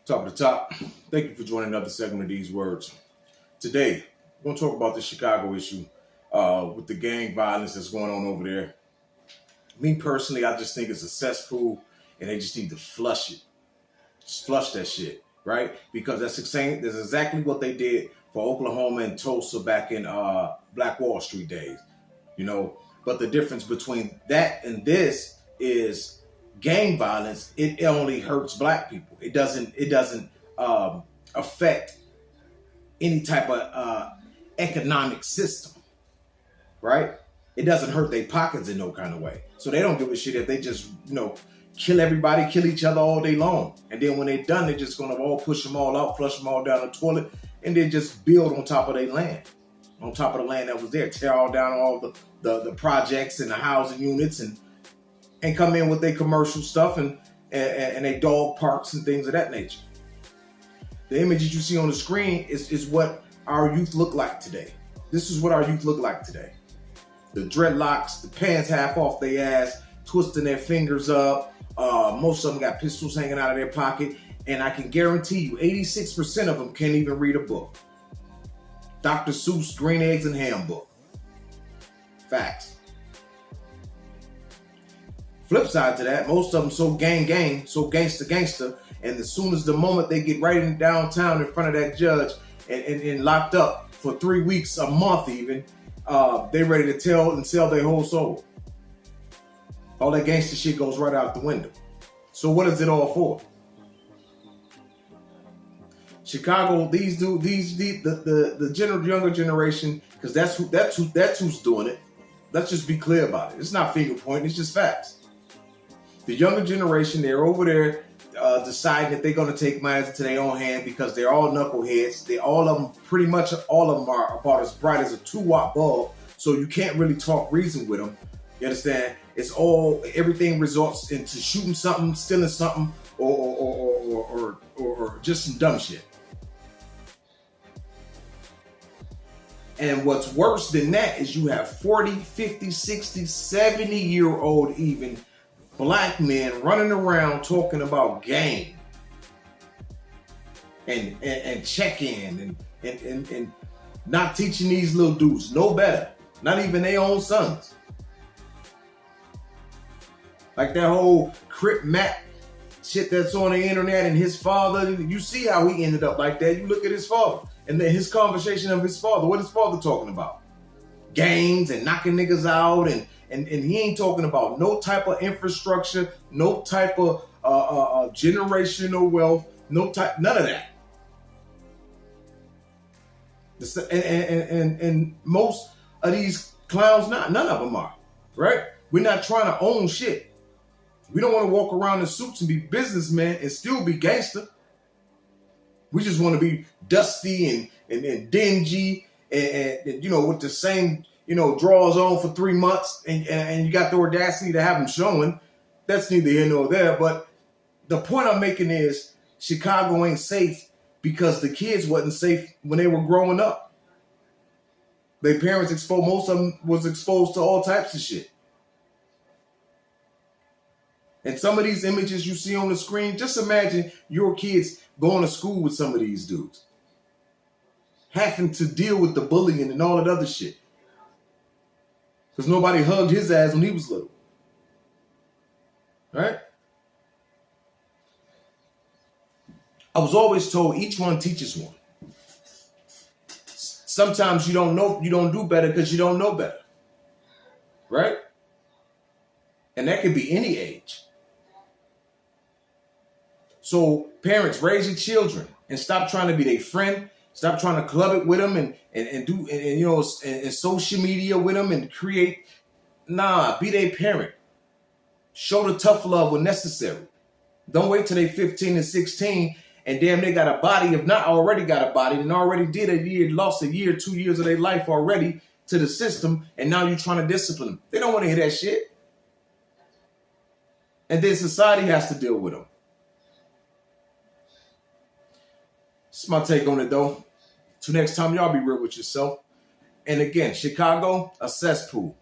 Top of the top, thank you for joining another segment of These Words. Today, we're going to talk about the Chicago issue with the gang violence that's going on over there. Me personally, I just think it's a cesspool and they just need to flush it. Just flush that shit, right? Because that's exactly what they did for Oklahoma and Tulsa back in Black Wall Street days, you know. But the difference between that and this is gang violence. It only hurts black people. It doesn't affect any type of economic system, right? It doesn't hurt their pockets in no kind of way. So they don't give a shit if they just, kill everybody, kill each other all day long. And then when they're done, they're just going to all push them all out, flush them all down the toilet, and then just build on top of their land. On top of the land that was there. Tear all down all the projects and the housing units and come in with their commercial stuff and their dog parks and things of that nature. The images you see on the screen is what our youth look like today. This is what our youth look like today. The dreadlocks, the pants half off their ass, twisting their fingers up. Most of them got pistols hanging out of their pocket. And I can guarantee you, 86% of them can't even read a book. Dr. Seuss' Green Eggs and Ham book. Facts. Flip side to that, most of them so gang, so gangster, and as soon as the moment they get right in downtown in front of that judge and locked up for 3 weeks, a month even, they ready to tell and sell their whole soul. All that gangster shit goes right out the window. So what is it all for? Chicago, the younger generation, because that's who's doing it. Let's just be clear about it. It's not finger pointing, it's just facts. The younger generation, they're over there deciding that they're going to take matters into their own hand because they're all knuckleheads. Pretty much all of them are about as bright as a 2-watt bulb, so you can't really talk reason with them. You understand? Everything results into shooting something, stealing something, or just some dumb shit. And what's worse than that is you have 40, 50, 60, 70-year-old even black men running around talking about gang and check-in and not teaching these little dudes no better. Not even their own sons. Like that whole Crip Mac shit that's on the internet and his father, you see how he ended up like that. You look at his father and then his conversation of his father. What is father talking about? Gangs and knocking niggas out and he ain't talking about no type of infrastructure, no type of generational wealth, none of that. And most of these clowns, none of them are, right? We're not trying to own shit. We don't want to walk around in suits and be businessmen and still be gangster. We just want to be dusty and dingy and with the same drawers on for 3 months and you got the audacity to have them showing. That's neither here nor there. But the point I'm making is Chicago ain't safe because the kids wasn't safe when they were growing up. Their parents most of them was exposed to all types of shit. And some of these images you see on the screen, just imagine your kids going to school with some of these dudes. Having to deal with the bullying and all that other shit. Because nobody hugged his ass when he was little. Right? I was always told each one teaches one. Sometimes you don't do better because you don't know better. Right? And that could be any age. So parents, raise your children and stop trying to be their friend. Stop trying to club it with them and social media with them and create. Nah, be their parent. Show the tough love when necessary. Don't wait till they 15 and 16 and damn they got a body, if not already got a body, and already lost a year, 2 years of their life already to the system, and now you're trying to discipline them. They don't want to hear that shit. And then society has to deal with them. That's my take on it, though. Till next time, y'all be real with yourself. And again, Chicago, a cesspool.